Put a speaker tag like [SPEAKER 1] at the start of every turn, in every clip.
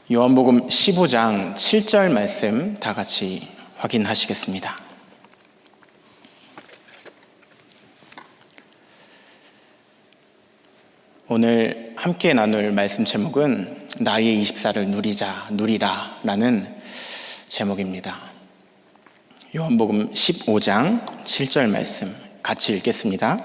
[SPEAKER 1] 요한복음 15장 7절 말씀 다 같이 확인하시겠습니다. 오늘 함께 나눌 말씀 제목은 나의 24를 누리라 라는 제목입니다. 요한복음 15장 7절 말씀 같이 읽겠습니다.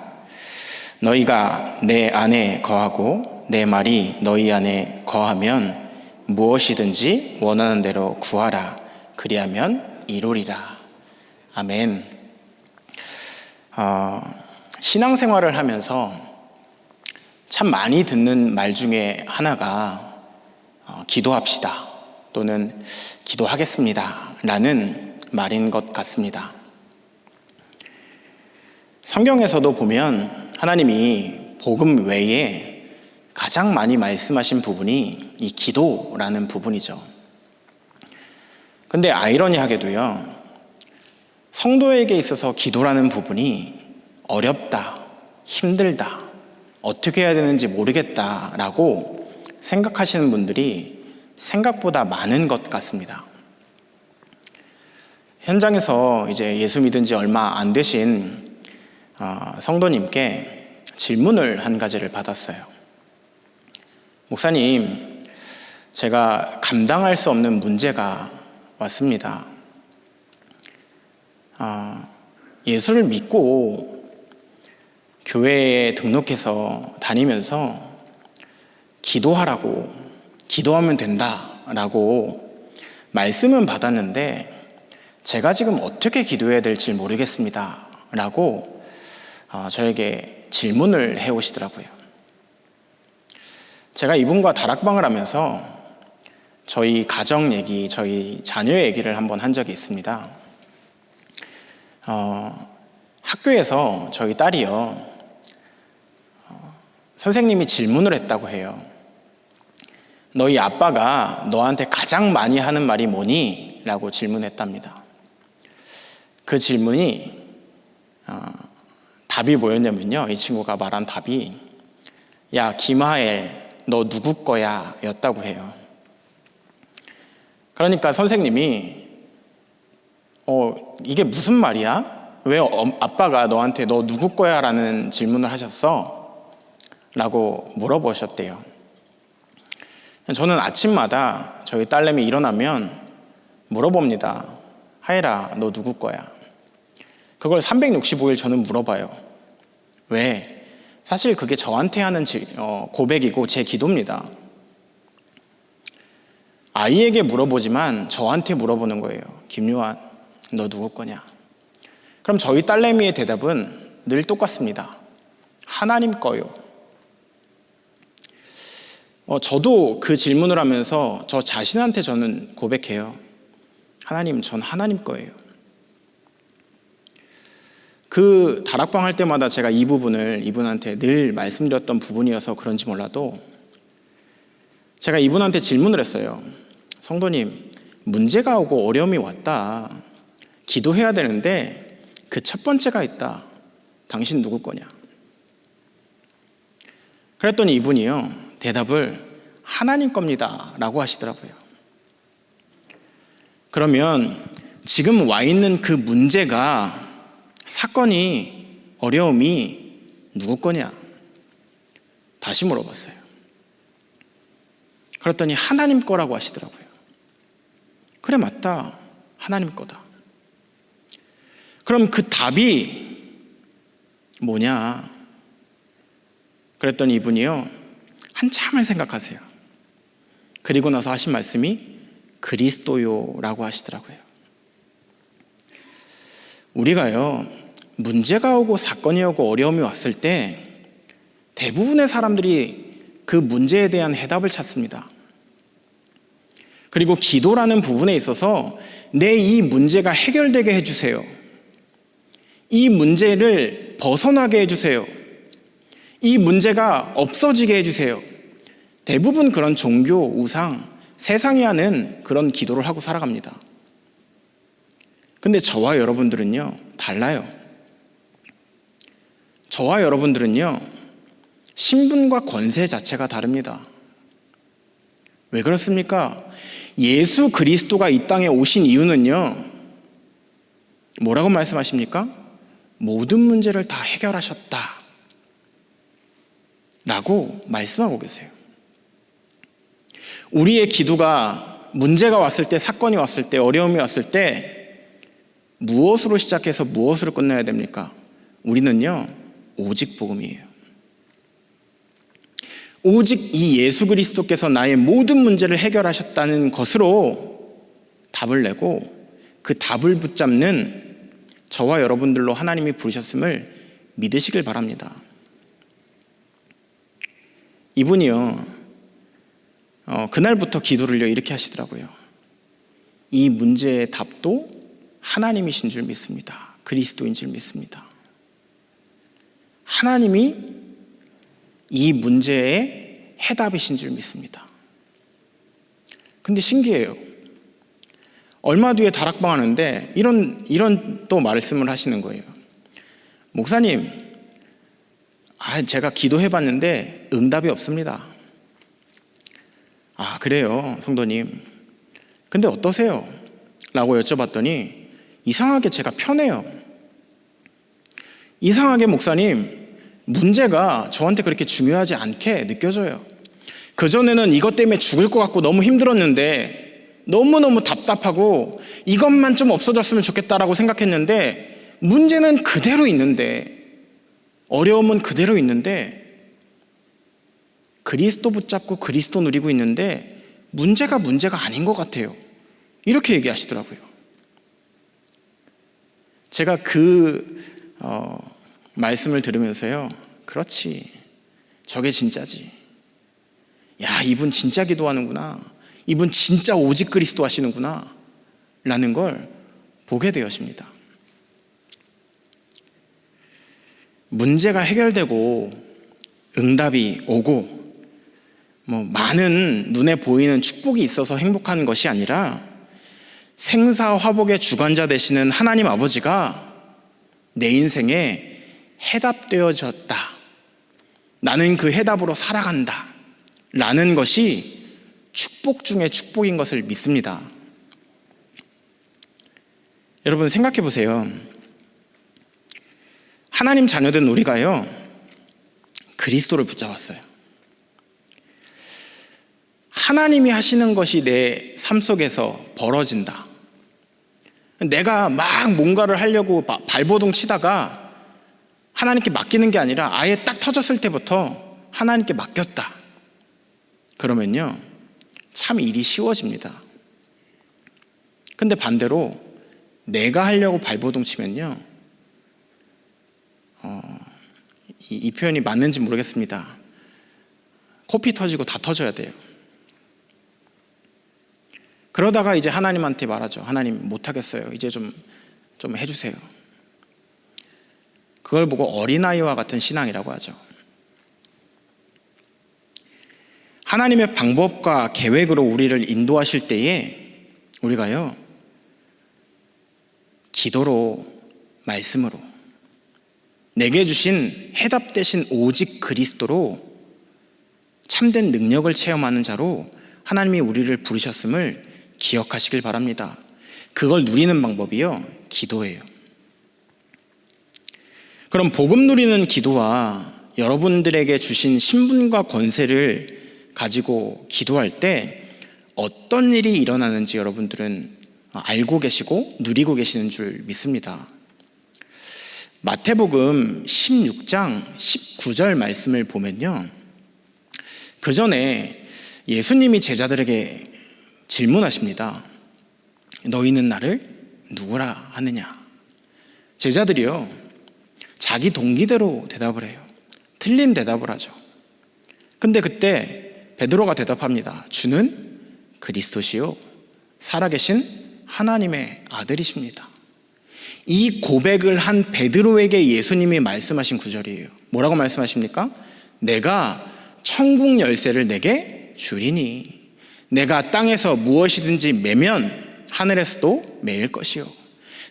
[SPEAKER 1] 너희가 내 안에 거하고 내 말이 너희 안에 거하면 무엇이든지 원하는 대로 구하라. 그리하면 이루리라. 아멘. 신앙생활을 하면서 참 많이 듣는 말 중에 하나가 기도합시다 또는 기도하겠습니다 라는 말인 것 같습니다. 성경에서도 보면 하나님이 복음 외에 가장 많이 말씀하신 부분이 이 기도라는 부분이죠. 근데 아이러니하게도요, 성도에게 있어서 기도라는 부분이 어렵다, 힘들다, 어떻게 해야 되는지 모르겠다라고 생각하시는 분들이 생각보다 많은 것 같습니다. 현장에서 이제 예수 믿은 지 얼마 안 되신 성도님께 질문을 한 가지를 받았어요. 목사님, 제가 감당할 수 없는 문제가 왔습니다. 예수를 믿고 교회에 등록해서 다니면서 기도하라고, 기도하면 된다라고 말씀은 받았는데 제가 지금 어떻게 기도해야 될지 모르겠습니다 라고 저에게 질문을 해오시더라고요. 제가 이분과 다락방을 하면서 저희 가정 얘기, 저희 자녀 얘기를 한번 한 적이 있습니다. 학교에서 저희 딸이요, 선생님이 질문을 했다고 해요. 너희 아빠가 너한테 가장 많이 하는 말이 뭐니? 라고 질문했답니다. 그 질문이 답이 뭐였냐면요, 이 친구가 말한 답이 야 김하엘 너 누구 거야? 였다고 해요. 그러니까 선생님이 이게 무슨 말이야? 왜 아빠가 너한테 너 누구 거야? 라는 질문을 하셨어? 라고 물어보셨대요. 저는 아침마다 저희 딸내미 일어나면 물어봅니다. 하엘아, 너 누구 거야? 그걸 365일 저는 물어봐요. 왜? 사실 그게 저한테 하는 고백이고 제 기도입니다. 아이에게 물어보지만 저한테 물어보는 거예요. 김요한, 너 누구 거냐? 그럼 저희 딸내미의 대답은 늘 똑같습니다. 하나님 거요. 저도 그 질문을 하면서 저 자신한테 저는 고백해요. 하나님, 전 하나님 거예요. 그 다락방 할 때마다 제가 이 부분을 이분한테 늘 말씀드렸던 부분이어서 그런지 몰라도 제가 이분한테 질문을 했어요. 성도님, 문제가 오고 어려움이 왔다. 기도해야 되는데 그 첫 번째가 있다. 당신 누구 거냐? 그랬더니 이분이요, 대답을 하나님 겁니다 라고 하시더라고요. 그러면 지금 와 있는 그 문제가, 사건이, 어려움이 누구 거냐? 다시 물어봤어요. 그랬더니 하나님 거라고 하시더라고요. 그래, 맞다. 하나님 거다. 그럼 그 답이 뭐냐? 그랬더니 이분이요, 한참을 생각하세요. 그리고 나서 하신 말씀이 그리스도요라고 하시더라고요. 우리가요, 문제가 오고 사건이 오고 어려움이 왔을 때 대부분의 사람들이 그 문제에 대한 해답을 찾습니다. 그리고 기도라는 부분에 있어서 내 이 문제가 해결되게 해주세요. 이 문제를 벗어나게 해주세요. 이 문제가 없어지게 해주세요. 대부분 그런 종교, 우상, 세상이 하는 그런 기도를 하고 살아갑니다. 근데 저와 여러분들은요, 달라요. 저와 여러분들은요, 신분과 권세 자체가 다릅니다. 왜 그렇습니까? 예수 그리스도가 이 땅에 오신 이유는요, 뭐라고 말씀하십니까? 모든 문제를 다 해결하셨다 라고 말씀하고 계세요. 우리의 기도가 문제가 왔을 때, 사건이 왔을 때, 어려움이 왔을 때 무엇으로 시작해서 무엇으로 끝내야 됩니까? 우리는요, 오직 복음이에요. 오직 이 예수 그리스도께서 나의 모든 문제를 해결하셨다는 것으로 답을 내고, 그 답을 붙잡는 저와 여러분들로 하나님이 부르셨음을 믿으시길 바랍니다. 이분이요, 그날부터 기도를요 이렇게 하시더라고요. 이 문제의 답도 하나님이신 줄 믿습니다. 그리스도인 줄 믿습니다. 하나님이 이 문제의 해답이신 줄 믿습니다. 근데 신기해요. 얼마 뒤에 다락방 하는데 이런 또 말씀을 하시는 거예요. 목사님, 제가 기도해봤는데 응답이 없습니다. 아, 그래요, 성도님. 근데 어떠세요? 라고 여쭤봤더니 이상하게 제가 편해요. 이상하게 목사님, 문제가 저한테 그렇게 중요하지 않게 느껴져요. 그전에는 이것 때문에 죽을 것 같고 너무 힘들었는데, 너무너무 답답하고 이것만 좀 없어졌으면 좋겠다라고 생각했는데, 문제는 그대로 있는데, 어려움은 그대로 있는데, 그리스도 붙잡고 그리스도 누리고 있는데 문제가 아닌 것 같아요. 이렇게 얘기하시더라고요. 제가 그 말씀을 들으면서요, 그렇지, 저게 진짜지. 야, 이분 진짜 기도하는구나, 이분 진짜 오직 그리스도 하시는구나 라는 걸 보게 되었습니다. 문제가 해결되고 응답이 오고 많은 눈에 보이는 축복이 있어서 행복한 것이 아니라, 생사화복의 주관자 되시는 하나님 아버지가 내 인생에 해답되어졌다, 나는 그 해답으로 살아간다 라는 것이 축복 중에 축복인 것을 믿습니다. 여러분 생각해 보세요. 하나님 자녀된 우리가요, 그리스도를 붙잡았어요. 하나님이 하시는 것이 내 삶 속에서 벌어진다. 내가 막 뭔가를 하려고 발버둥 치다가 하나님께 맡기는 게 아니라 아예 딱 터졌을 때부터 하나님께 맡겼다. 그러면요, 참 일이 쉬워집니다. 근데 반대로 내가 하려고 발버둥 치면요, 이 표현이 맞는지 모르겠습니다. 코피 터지고 다 터져야 돼요. 그러다가 이제 하나님한테 말하죠. 하나님, 못하겠어요. 이제 좀 해주세요. 그걸 보고 어린아이와 같은 신앙이라고 하죠. 하나님의 방법과 계획으로 우리를 인도하실 때에 우리가요, 기도로, 말씀으로, 내게 주신 해답 대신 오직 그리스도로 참된 능력을 체험하는 자로 하나님이 우리를 부르셨음을 기억하시길 바랍니다. 그걸 누리는 방법이요, 기도예요. 그럼 복음 누리는 기도와 여러분들에게 주신 신분과 권세를 가지고 기도할 때 어떤 일이 일어나는지 여러분들은 알고 계시고 누리고 계시는 줄 믿습니다. 마태복음 16장 19절 말씀을 보면요, 그 전에 예수님이 제자들에게 질문하십니다. 너희는 나를 누구라 하느냐? 제자들이요, 자기 동기대로 대답을 해요. 틀린 대답을 하죠. 근데 그때 베드로가 대답합니다. 주는 그리스도시요 살아계신 하나님의 아들이십니다. 이 고백을 한 베드로에게 예수님이 말씀하신 구절이에요. 뭐라고 말씀하십니까? 내가 천국 열쇠를 내게 주리니 내가 땅에서 무엇이든지 매면 하늘에서도 매일 것이요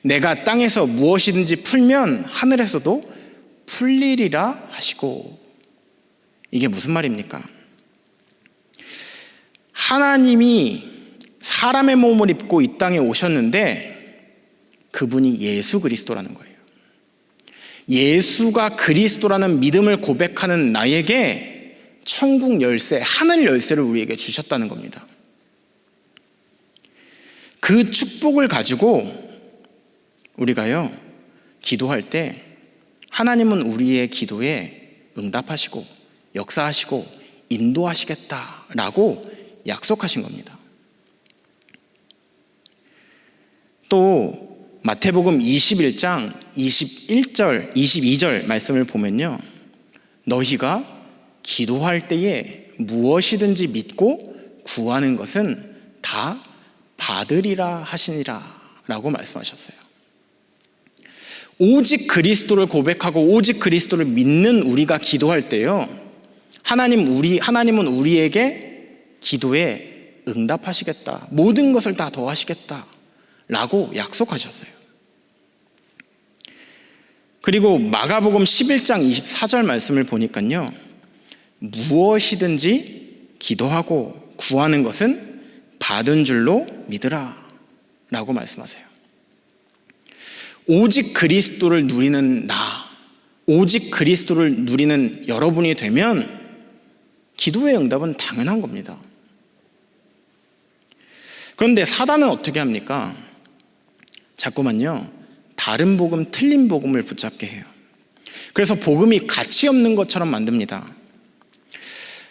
[SPEAKER 1] 내가 땅에서 무엇이든지 풀면 하늘에서도 풀리리라 하시고. 이게 무슨 말입니까? 하나님이 사람의 몸을 입고 이 땅에 오셨는데 그분이 예수 그리스도라는 거예요. 예수가 그리스도라는 믿음을 고백하는 나에게 천국 열쇠, 하늘 열쇠를 우리에게 주셨다는 겁니다. 그 축복을 가지고 우리가요, 기도할 때 하나님은 우리의 기도에 응답하시고 역사하시고 인도하시겠다라고 약속하신 겁니다. 또 마태복음 21장 21절, 22절 말씀을 보면요, 너희가 기도할 때에 무엇이든지 믿고 구하는 것은 다 받으리라 하시니라 라고 말씀하셨어요. 오직 그리스도를 고백하고 오직 그리스도를 믿는 우리가 기도할 때요, 하나님은 우리에게 기도에 응답하시겠다, 모든 것을 다 더하시겠다 라고 약속하셨어요. 그리고 마가복음 11장 24절 말씀을 보니까요, 무엇이든지 기도하고 구하는 것은 받은 줄로 믿으라 라고 말씀하세요. 오직 그리스도를 누리는 나, 오직 그리스도를 누리는 여러분이 되면 기도의 응답은 당연한 겁니다. 그런데 사단은 어떻게 합니까? 자꾸만요, 다른 복음, 틀린 복음을 붙잡게 해요. 그래서 복음이 가치 없는 것처럼 만듭니다.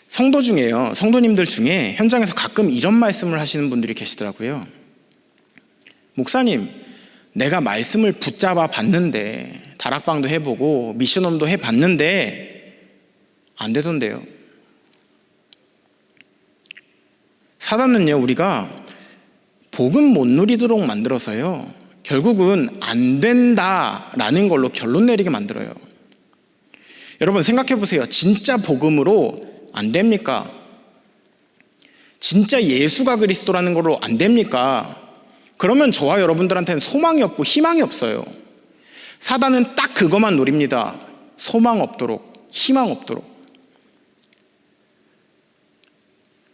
[SPEAKER 1] 성도님들 중에 현장에서 가끔 이런 말씀을 하시는 분들이 계시더라고요. 목사님, 내가 말씀을 붙잡아 봤는데, 다락방도 해보고 미션홈도 해봤는데 안 되던데요. 사단은요, 우리가 복음 못 누리도록 만들어서요, 결국은 안 된다라는 걸로 결론 내리게 만들어요. 여러분 생각해 보세요. 진짜 복음으로 안 됩니까? 진짜 예수가 그리스도라는 걸로 안 됩니까? 그러면 저와 여러분들한테는 소망이 없고 희망이 없어요. 사단은 딱 그것만 노립니다. 소망 없도록, 희망 없도록.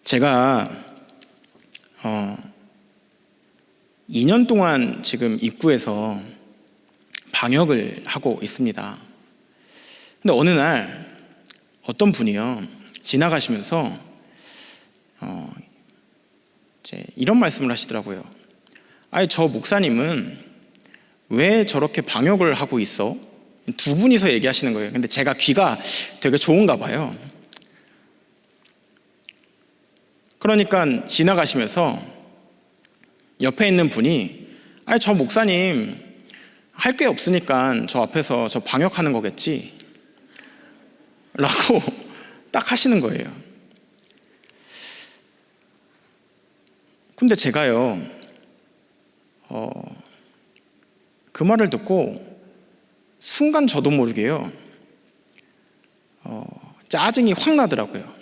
[SPEAKER 1] 제가 2년 동안 지금 입구에서 방역을 하고 있습니다. 근데 어느 날 어떤 분이요, 지나가시면서 이런 말씀을 하시더라고요. 아니, 저 목사님은 왜 저렇게 방역을 하고 있어? 두 분이서 얘기하시는 거예요. 근데 제가 귀가 되게 좋은가 봐요. 그러니까 지나가시면서 옆에 있는 분이, 아니, 저 목사님 할 게 없으니까 저 앞에서 저 방역하는 거겠지 라고 딱 하시는 거예요. 근데 제가요, 그 말을 듣고 순간 저도 모르게요, 짜증이 확 나더라고요.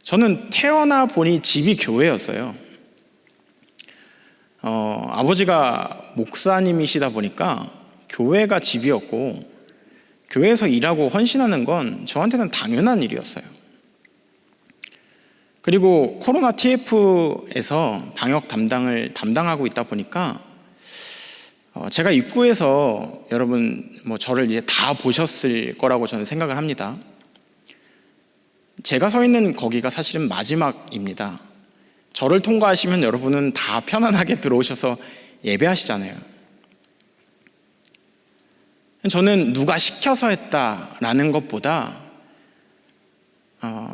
[SPEAKER 1] 저는 태어나 보니 집이 교회였어요. 아버지가 목사님이시다 보니까 교회가 집이었고, 교회에서 일하고 헌신하는 건 저한테는 당연한 일이었어요. 그리고 코로나 TF에서 방역 담당을 담당하고 있다 보니까 제가 입구에서 여러분 저를 이제 다 보셨을 거라고 저는 생각을 합니다. 제가 서 있는 거기가 사실은 마지막입니다. 저를 통과하시면 여러분은 다 편안하게 들어오셔서 예배하시잖아요. 저는 누가 시켜서 했다라는 것보다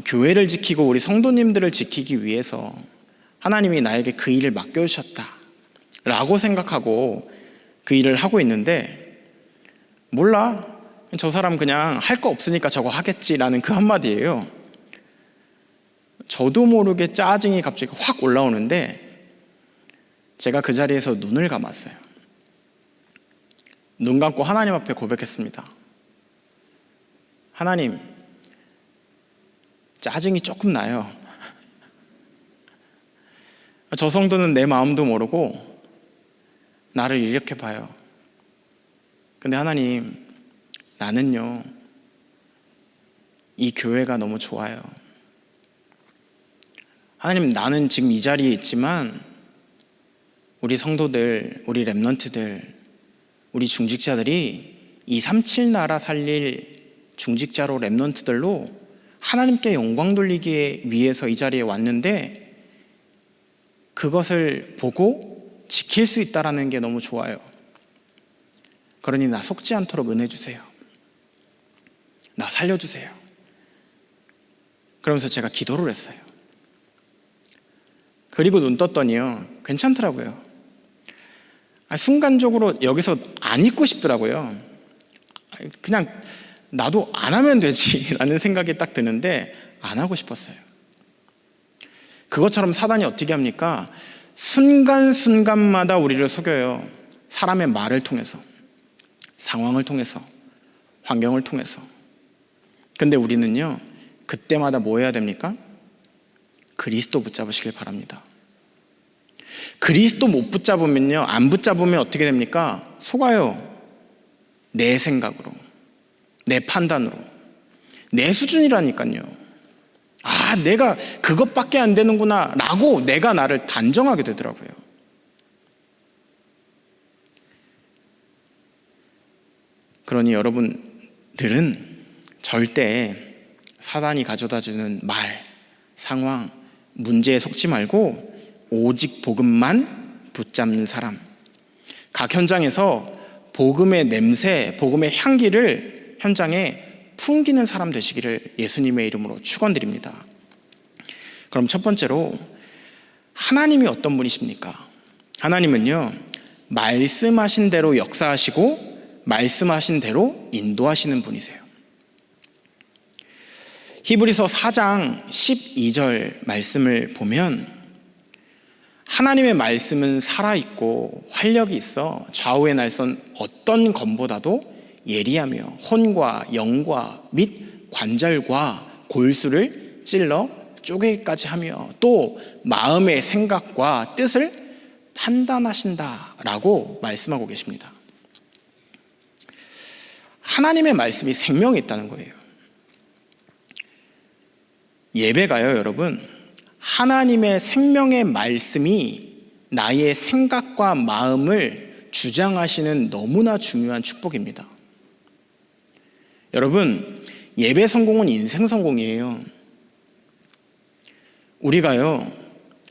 [SPEAKER 1] 교회를 지키고 우리 성도님들을 지키기 위해서 하나님이 나에게 그 일을 맡겨주셨다 라고 생각하고 그 일을 하고 있는데, 몰라, 저 사람 그냥 할 거 없으니까 저거 하겠지라는 그 한마디예요. 저도 모르게 짜증이 갑자기 확 올라오는데 제가 그 자리에서 눈을 감았어요. 눈 감고 하나님 앞에 고백했습니다. 하나님, 짜증이 조금 나요. 저 성도는 내 마음도 모르고 나를 이렇게 봐요. 근데 하나님, 나는요, 이 교회가 너무 좋아요. 하나님, 나는 지금 이 자리에 있지만 우리 성도들, 우리 렘넌트들, 우리 중직자들이 237 나라 살릴 중직자로 렘넌트들로 하나님께 영광 돌리기 위해서 이 자리에 왔는데 그것을 보고 지킬 수 있다는 게 너무 좋아요. 그러니 나 속지 않도록 은혜 주세요. 나 살려주세요. 그러면서 제가 기도를 했어요. 그리고 눈 떴더니요, 괜찮더라고요. 순간적으로 여기서 안 있고 싶더라고요. 그냥 나도 안 하면 되지 라는 생각이 딱 드는데 안 하고 싶었어요. 그것처럼 사단이 어떻게 합니까? 순간순간마다 우리를 속여요. 사람의 말을 통해서, 상황을 통해서, 환경을 통해서. 근데 우리는요, 그때마다 뭐 해야 됩니까? 그리스도 붙잡으시길 바랍니다. 그리스도 못 붙잡으면요, 안 붙잡으면 어떻게 됩니까? 속아요. 내 생각으로, 내 판단으로, 내 수준이라니까요. 내가 그것밖에 안 되는구나 라고 내가 나를 단정하게 되더라고요. 그러니 여러분들은 절대 사단이 가져다주는 말, 상황, 문제에 속지 말고 오직 복음만 붙잡는 사람, 각 현장에서 복음의 냄새, 복음의 향기를 현장에 풍기는 사람 되시기를 예수님의 이름으로 축원드립니다. 그럼 첫 번째로, 하나님이 어떤 분이십니까? 하나님은요, 말씀하신 대로 역사하시고 말씀하신 대로 인도하시는 분이세요. 히브리서 4장 12절 말씀을 보면 하나님의 말씀은 살아있고 활력이 있어 좌우의 날선 어떤 검보다도 예리하며 혼과 영과 및 관절과 골수를 찔러 쪼개기까지 하며 또 마음의 생각과 뜻을 판단하신다라고 말씀하고 계십니다. 하나님의 말씀이 생명이 있다는 거예요. 예배가요, 여러분, 하나님의 생명의 말씀이 나의 생각과 마음을 주장하시는 너무나 중요한 축복입니다. 여러분, 예배 성공은 인생 성공이에요. 우리가요,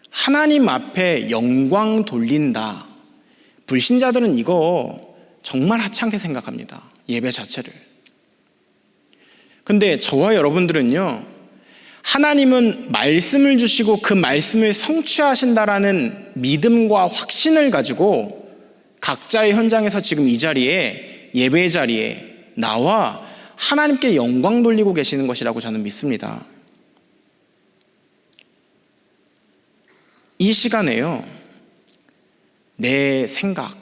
[SPEAKER 1] 하나님 앞에 영광 돌린다. 불신자들은 이거 정말 하찮게 생각합니다. 예배 자체를. 근데 저와 여러분들은요, 하나님은 말씀을 주시고 그 말씀을 성취하신다라는 믿음과 확신을 가지고 각자의 현장에서 지금 이 자리에, 예배 자리에 나와 하나님께 영광 돌리고 계시는 것이라고 저는 믿습니다. 이 시간에요, 내 생각,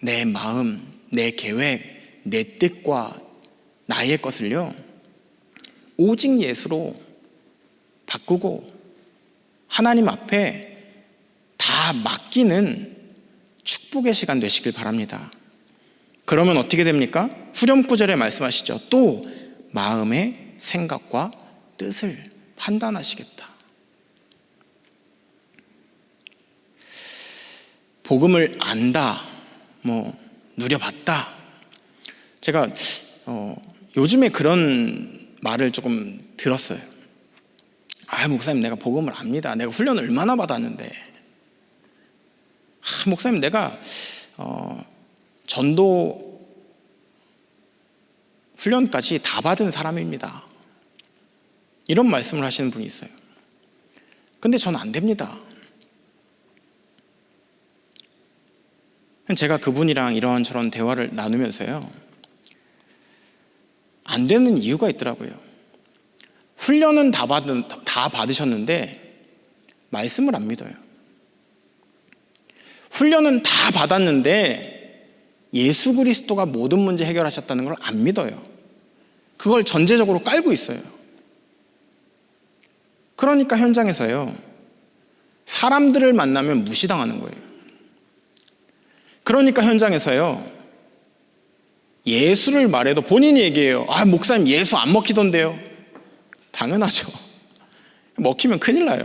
[SPEAKER 1] 내 마음, 내 계획, 내 뜻과 나의 것을요, 오직 예수로 바꾸고 하나님 앞에 다 맡기는 축복의 시간 되시길 바랍니다. 그러면 어떻게 됩니까? 후렴 구절에 말씀하시죠. 또 마음의 생각과 뜻을 판단하시겠다. 복음을 안다, 누려봤다. 제가 요즘에 그런 말을 조금 들었어요. 목사님, 내가 복음을 압니다. 내가 훈련을 얼마나 받았는데. 목사님, 내가 전도 훈련까지 다 받은 사람입니다. 이런 말씀을 하시는 분이 있어요. 근데 저는 안 됩니다. 제가 그분이랑 이런저런 대화를 나누면서요, 안 되는 이유가 있더라고요. 훈련은 다 받으셨는데 말씀을 안 믿어요. 훈련은 다 받았는데 예수 그리스도가 모든 문제 해결하셨다는 걸 안 믿어요. 그걸 전제적으로 깔고 있어요. 그러니까 현장에서요, 사람들을 만나면 무시당하는 거예요. 그러니까 현장에서요, 예수를 말해도 본인이 얘기해요. 목사님, 예수 안 먹히던데요. 당연하죠. 먹히면 큰일 나요.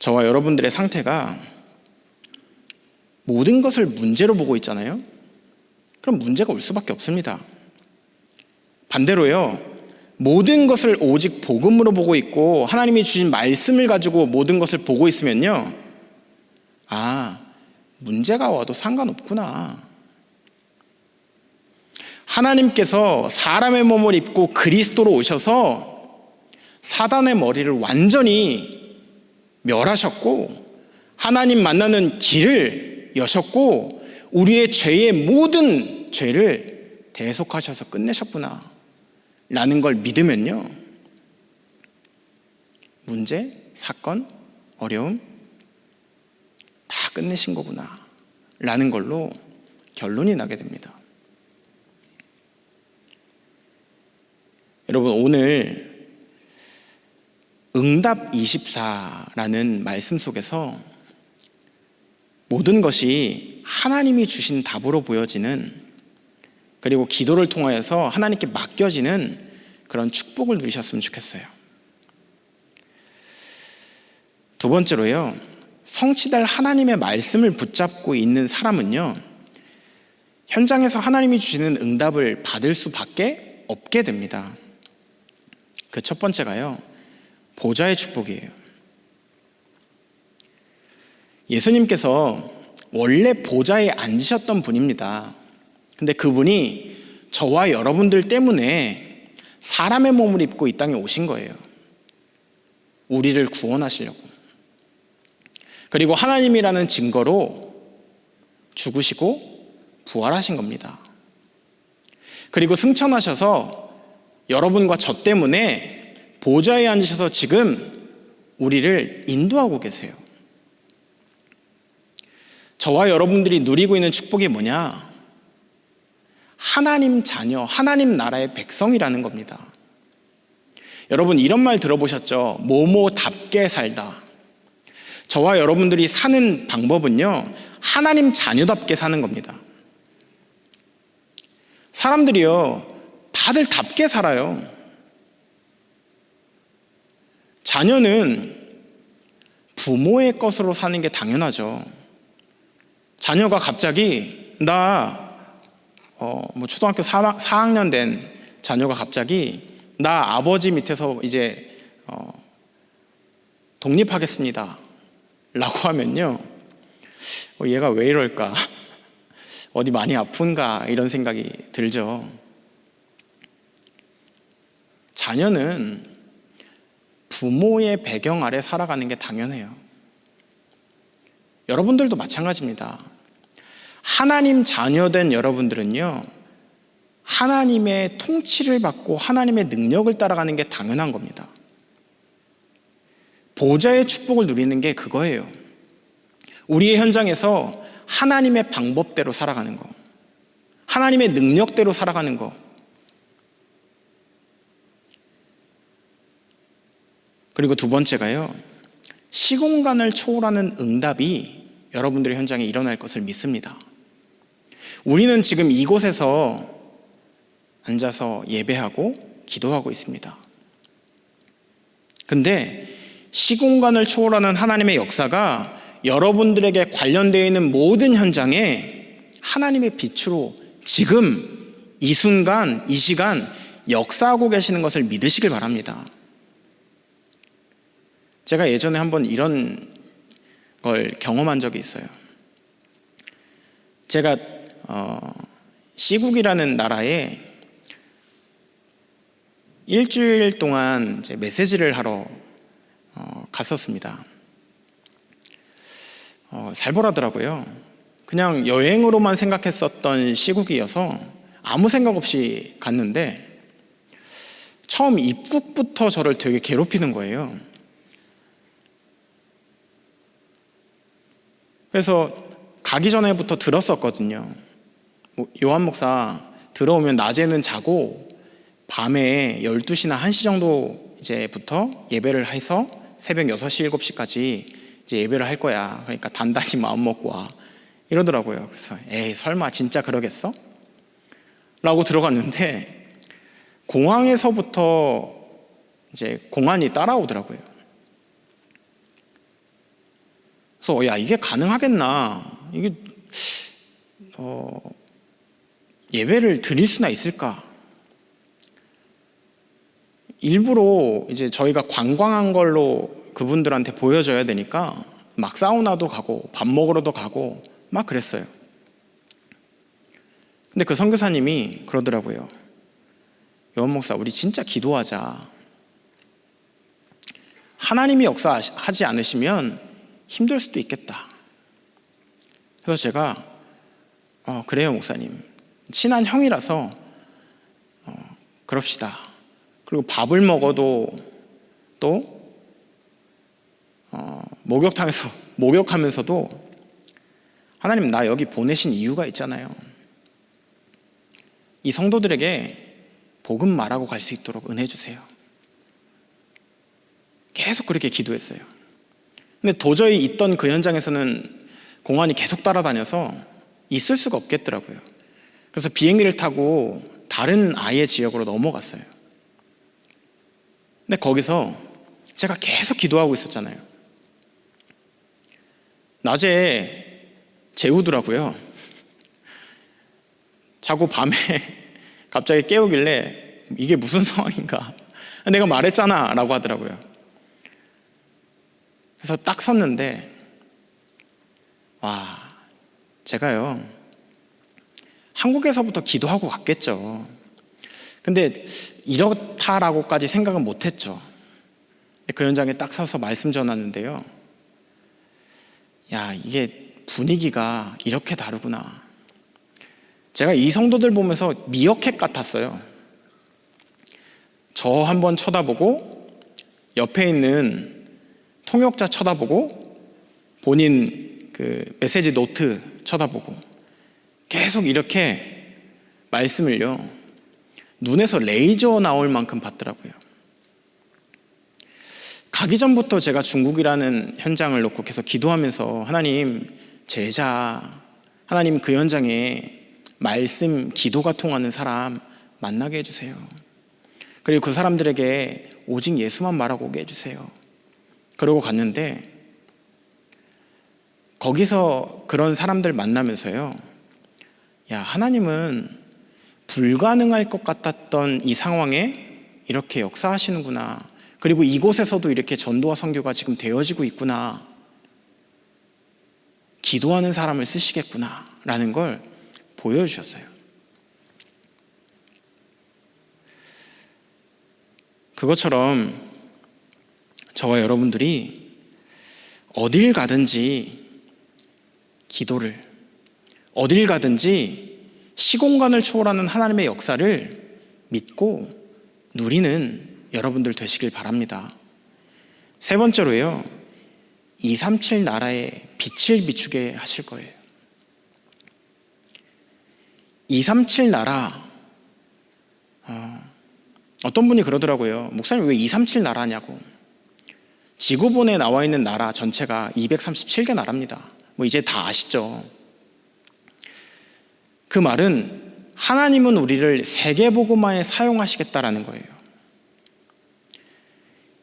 [SPEAKER 1] 저와 여러분들의 상태가 모든 것을 문제로 보고 있잖아요. 그럼 문제가 올 수밖에 없습니다. 반대로요, 모든 것을 오직 복음으로 보고 있고 하나님이 주신 말씀을 가지고 모든 것을 보고 있으면요, 문제가 와도 상관없구나. 하나님께서 사람의 몸을 입고 그리스도로 오셔서 사단의 머리를 완전히 멸하셨고 하나님 만나는 길을 여셨고 우리의 죄의 모든 죄를 대속하셔서 끝내셨구나 라는 걸 믿으면요, 문제, 사건, 어려움 다 끝내신 거구나 라는 걸로 결론이 나게 됩니다. 여러분, 오늘 응답 24라는 말씀 속에서 모든 것이 하나님이 주신 답으로 보여지는, 그리고 기도를 통하여서 하나님께 맡겨지는 그런 축복을 누리셨으면 좋겠어요. 두 번째로요, 성취될 하나님의 말씀을 붙잡고 있는 사람은요, 현장에서 하나님이 주시는 응답을 받을 수밖에 없게 됩니다. 그 첫 번째가요, 보좌의 축복이에요. 예수님께서 원래 보좌에 앉으셨던 분입니다. 근데 그분이 저와 여러분들 때문에 사람의 몸을 입고 이 땅에 오신 거예요. 우리를 구원하시려고. 그리고 하나님이라는 증거로 죽으시고 부활하신 겁니다. 그리고 승천하셔서 여러분과 저 때문에 보좌에 앉으셔서 지금 우리를 인도하고 계세요. 저와 여러분들이 누리고 있는 축복이 뭐냐? 하나님 자녀, 하나님 나라의 백성이라는 겁니다. 여러분, 이런 말 들어보셨죠? 모모답게 살다. 저와 여러분들이 사는 방법은요, 하나님 자녀답게 사는 겁니다. 사람들이요, 다들 답게 살아요. 자녀는 부모의 것으로 사는 게 당연하죠. 자녀가 갑자기 초등학교 4학년 된 자녀가 갑자기 나 아버지 밑에서 이제 독립하겠습니다 라고 하면요, 얘가 왜 이럴까? 어디 많이 아픈가? 이런 생각이 들죠. 자녀는 부모의 배경 아래 살아가는 게 당연해요. 여러분들도 마찬가지입니다. 하나님 자녀된 여러분들은요, 하나님의 통치를 받고 하나님의 능력을 따라가는 게 당연한 겁니다. 보좌의 축복을 누리는 게 그거예요. 우리의 현장에서 하나님의 방법대로 살아가는 거, 하나님의 능력대로 살아가는 거. 그리고 두 번째가요, 시공간을 초월하는 응답이 여러분들의 현장에 일어날 것을 믿습니다. 우리는 지금 이곳에서 앉아서 예배하고 기도하고 있습니다. 근데 시공간을 초월하는 하나님의 역사가 여러분들에게 관련되어 있는 모든 현장에 하나님의 빛으로 지금 이 순간, 이 시간 역사하고 계시는 것을 믿으시길 바랍니다. 제가 예전에 한번 이런 걸 경험한 적이 있어요. 제가 시국이라는 나라에 일주일 동안 이제 메시지를 하러 갔었습니다. 살벌하더라고요. 그냥 여행으로만 생각했었던 시국이어서 아무 생각 없이 갔는데 처음 입국부터 저를 되게 괴롭히는 거예요. 그래서 가기 전에부터 들었었거든요. 요한 목사 들어오면 낮에는 자고 밤에 12시나 1시 정도 이제부터 예배를 해서 새벽 6시, 7시까지 이제 예배를 할 거야. 그러니까 단단히 마음 먹고 와. 이러더라고요. 그래서 에이, 설마 진짜 그러겠어? 라고 들어갔는데 공항에서부터 이제 공안이 따라오더라고요. 그래서 야, 이게 가능하겠나? 이게 예배를 드릴 수나 있을까? 일부러 이제 저희가 관광한 걸로 그분들한테 보여줘야 되니까 막 사우나도 가고 밥 먹으러도 가고 막 그랬어요. 근데 그 선교사님이 그러더라고요. 요한 목사, 우리 진짜 기도하자. 하나님이 역사하지 않으시면 힘들 수도 있겠다. 그래서 제가 그래요 목사님, 친한 형이라서 그럽시다. 그리고 밥을 먹어도 또 목욕하면서도 하나님, 나 여기 보내신 이유가 있잖아요. 이 성도들에게 복음 말하고 갈 수 있도록 은혜 주세요. 계속 그렇게 기도했어요. 근데 도저히 있던 그 현장에서는 공안이 계속 따라다녀서 있을 수가 없겠더라고요. 그래서 비행기를 타고 다른 아이의 지역으로 넘어갔어요. 근데 거기서 제가 계속 기도하고 있었잖아요. 낮에 재우더라고요. 자고 밤에 갑자기 깨우길래 이게 무슨 상황인가? 내가 말했잖아 라고 하더라고요. 그래서 딱 섰는데 와, 제가요 한국에서부터 기도하고 갔겠죠. 근데 이렇다라고까지 생각은 못했죠. 그 현장에 딱 서서 말씀 전하는데요, 야, 이게 분위기가 이렇게 다르구나. 제가 이 성도들 보면서 미어캣 같았어요. 저 한번 쳐다보고 옆에 있는 통역자 쳐다보고 본인 그 메시지 노트 쳐다보고 계속 이렇게 말씀을요 눈에서 레이저 나올 만큼 봤더라고요. 가기 전부터 제가 중국이라는 현장을 놓고 계속 기도하면서 하나님, 제자, 하나님 그 현장에 말씀, 기도가 통하는 사람 만나게 해주세요. 그리고 그 사람들에게 오직 예수만 말하고 오게 해주세요. 그러고 갔는데 거기서 그런 사람들 만나면서요, 야, 하나님은 불가능할 것 같았던 이 상황에 이렇게 역사하시는구나. 그리고 이곳에서도 이렇게 전도와 선교가 지금 되어지고 있구나. 기도하는 사람을 쓰시겠구나 라는 걸 보여주셨어요. 그것처럼 저와 여러분들이 어딜 가든지 기도를, 어딜 가든지 시공간을 초월하는 하나님의 역사를 믿고 누리는 여러분들 되시길 바랍니다. 세 번째로요, 237 나라에 빛을 비추게 하실 거예요. 237 나라, 어떤 분이 그러더라고요. 목사님, 왜 237 나라냐고. 지구본에 나와 있는 나라 전체가 237개 나라입니다. 뭐 이제 다 아시죠? 그 말은 하나님은 우리를 세계복음화에 사용하시겠다라는 거예요.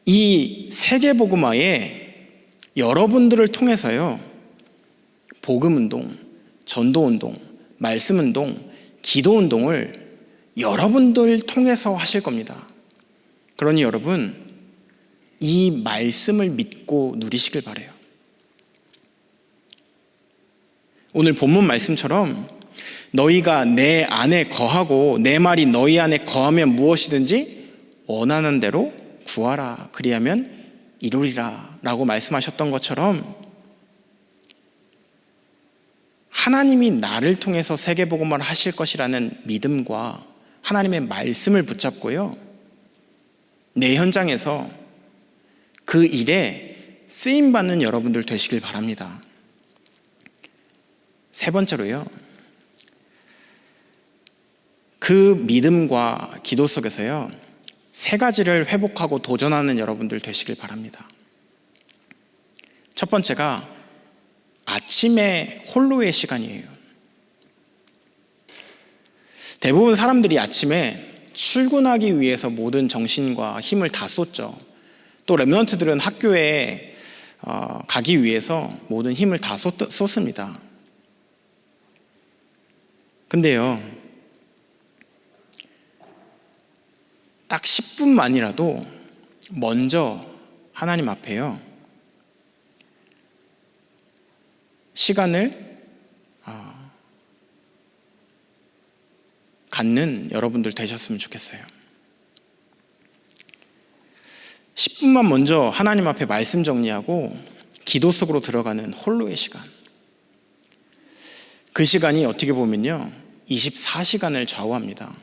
[SPEAKER 1] 이 세계복음화에 여러분들을 통해서요, 복음운동, 전도운동, 말씀운동, 기도운동을 여러분들 통해서 하실 겁니다. 그러니 여러분, 이 말씀을 믿고 누리시길 바라요. 오늘 본문 말씀처럼 너희가 내 안에 거하고 내 말이 너희 안에 거하면 무엇이든지 원하는 대로 구하라. 그리하면 이루리라 라고 말씀하셨던 것처럼 하나님이 나를 통해서 세계복음화를 하실 것이라는 믿음과 하나님의 말씀을 붙잡고요, 내 현장에서 그 일에 쓰임받는 여러분들 되시길 바랍니다. 세 번째로요, 그 믿음과 기도 속에서요, 세 가지를 회복하고 도전하는 여러분들 되시길 바랍니다. 첫 번째가 아침에 홀로의 시간이에요. 대부분 사람들이 아침에 출근하기 위해서 모든 정신과 힘을 다 쏟죠. 또 렘넌트들은 학교에 가기 위해서 모든 힘을 다 쏟습니다. 근데요, 딱 10분만이라도 먼저 하나님 앞에요, 시간을 갖는 여러분들 되셨으면 좋겠어요. 10분만 먼저 하나님 앞에 말씀 정리하고 기도 속으로 들어가는 홀로의 시간. 그 시간이 어떻게 보면요, 24시간을 좌우합니다.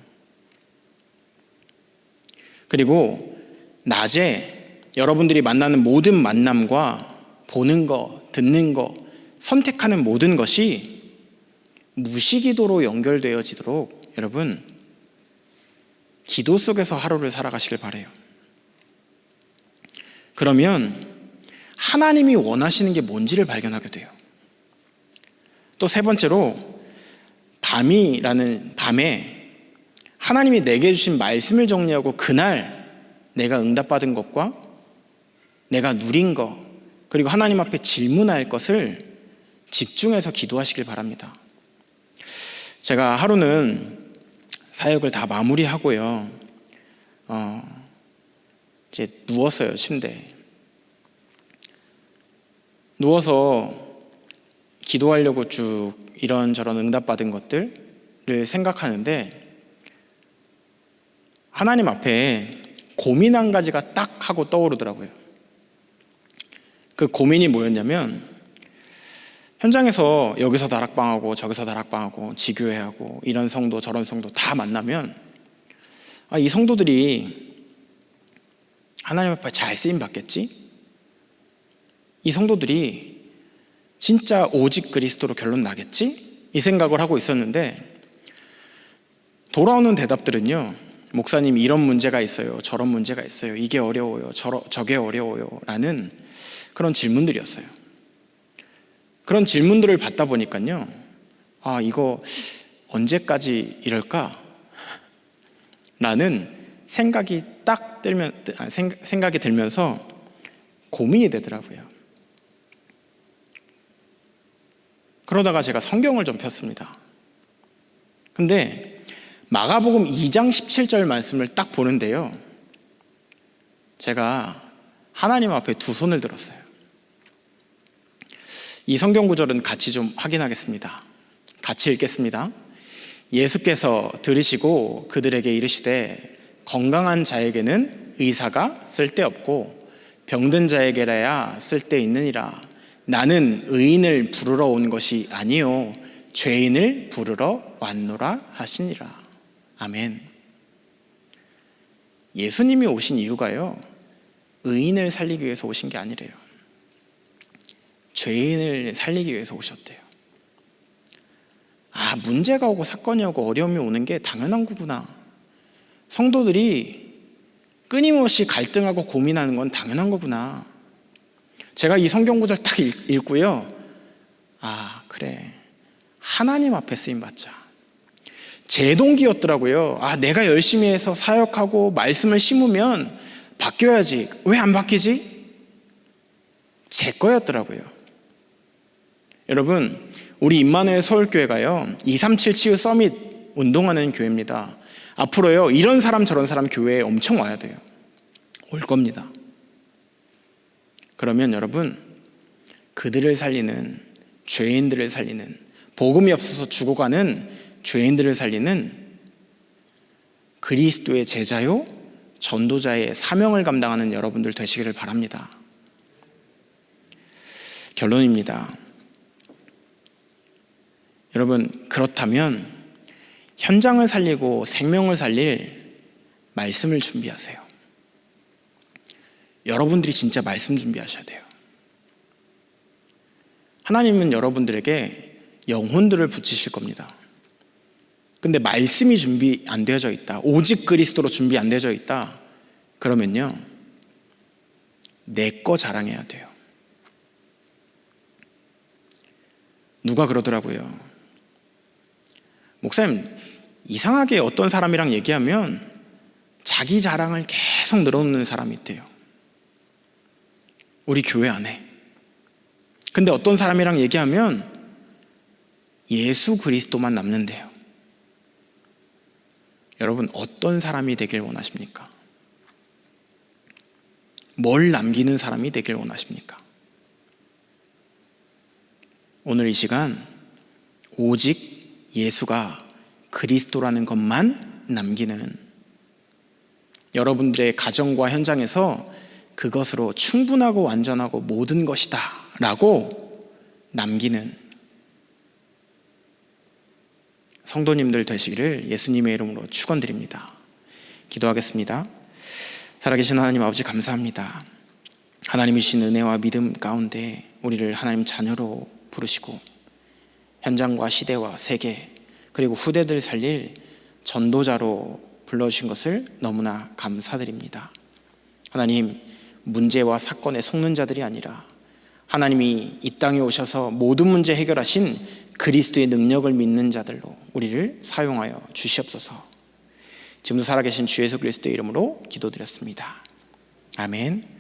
[SPEAKER 1] 그리고 낮에 여러분들이 만나는 모든 만남과 보는 거, 듣는 거, 선택하는 모든 것이 무시기도로 연결되어지도록 여러분, 기도 속에서 하루를 살아가시길 바라요. 그러면 하나님이 원하시는 게 뭔지를 발견하게 돼요. 또 세 번째로, 밤에 하나님이 내게 주신 말씀을 정리하고 그날 내가 응답받은 것과 내가 누린 것, 그리고 하나님 앞에 질문할 것을 집중해서 기도하시길 바랍니다. 제가 하루는 사역을 다 마무리하고요, 이제 누웠어요. 침대에 누워서 기도하려고 쭉 이런저런 응답받은 것들을 생각하는데, 하나님 앞에 고민 한 가지가 딱 하고 떠오르더라고요. 그 고민이 뭐였냐면, 현장에서 여기서 다락방하고 저기서 다락방하고 지교회하고 이런 성도 저런 성도 다 만나면, 이 성도들이 하나님 앞에 잘 쓰임 받겠지? 이 성도들이 진짜 오직 그리스도로 결론 나겠지? 이 생각을 하고 있었는데, 돌아오는 대답들은요, 목사님 이런 문제가 있어요, 저런 문제가 있어요, 이게 어려워요, 저게 어려워요 라는 그런 질문들이었어요. 그런 질문들을 받다 보니까요, 이거 언제까지 이럴까? 라는 생각이 생각이 들면서 고민이 되더라고요. 그러다가 제가 성경을 좀 폈습니다. 근데 마가복음 2장 17절 말씀을 딱 보는데요, 제가 하나님 앞에 두 손을 들었어요. 이 성경 구절은 같이 좀 확인하겠습니다. 같이 읽겠습니다. 예수께서 들으시고 그들에게 이르시되, 건강한 자에게는 의사가 쓸데없고 병든 자에게라야 쓸데있느니라. 나는 의인을 부르러 온 것이 아니요 죄인을 부르러 왔노라 하시니라. 아멘. 예수님이 오신 이유가요, 의인을 살리기 위해서 오신 게 아니래요. 죄인을 살리기 위해서 오셨대요. 문제가 오고 사건이 오고 어려움이 오는 게 당연한 거구나. 성도들이 끊임없이 갈등하고 고민하는 건 당연한 거구나. 제가 이 성경 구절 딱 읽고요, 그래, 하나님 앞에 쓰임 받자. 제 동기였더라고요. 내가 열심히 해서 사역하고 말씀을 심으면 바뀌어야지, 왜 안 바뀌지? 제 거였더라고요. 여러분, 우리 임마누엘 서울교회가요 237 치유 서밋 운동하는 교회입니다. 앞으로요 이런 사람 저런 사람 교회에 엄청 와야 돼요. 올 겁니다. 그러면 여러분, 그들을 살리는, 죄인들을 살리는, 복음이 없어서 죽어가는 죄인들을 살리는 그리스도의 제자요 전도자의 사명을 감당하는 여러분들 되시기를 바랍니다. 결론입니다. 여러분, 그렇다면 현장을 살리고 생명을 살릴 말씀을 준비하세요. 여러분들이 진짜 말씀 준비하셔야 돼요. 하나님은 여러분들에게 영혼들을 붙이실 겁니다. 근데 말씀이 준비 안 되어져 있다, 오직 그리스도로 준비 안 되어져 있다, 그러면요 내 거 자랑해야 돼요. 누가 그러더라고요. 목사님, 이상하게 어떤 사람이랑 얘기하면 자기 자랑을 계속 늘어놓는 사람이 있대요. 우리 교회 안에. 근데 어떤 사람이랑 얘기하면 예수 그리스도만 남는데요. 여러분, 어떤 사람이 되길 원하십니까? 뭘 남기는 사람이 되길 원하십니까? 오늘 이 시간 오직 예수가 그리스도라는 것만 남기는, 여러분들의 가정과 현장에서 그것으로 충분하고 완전하고 모든 것이다 라고 남기는 성도님들 되시기를 예수님의 이름으로 축원드립니다. 기도하겠습니다. 살아계신 하나님 아버지, 감사합니다. 하나님이 주신 은혜와 믿음 가운데 우리를 하나님 자녀로 부르시고 현장과 시대와 세계 그리고 후대들 살릴 전도자로 불러주신 것을 너무나 감사드립니다. 하나님, 문제와 사건에 속는 자들이 아니라 하나님이 이 땅에 오셔서 모든 문제 해결하신 그리스도의 능력을 믿는 자들로 우리를 사용하여 주시옵소서. 지금도 살아계신 주 예수 그리스도의 이름으로 기도드렸습니다. 아멘.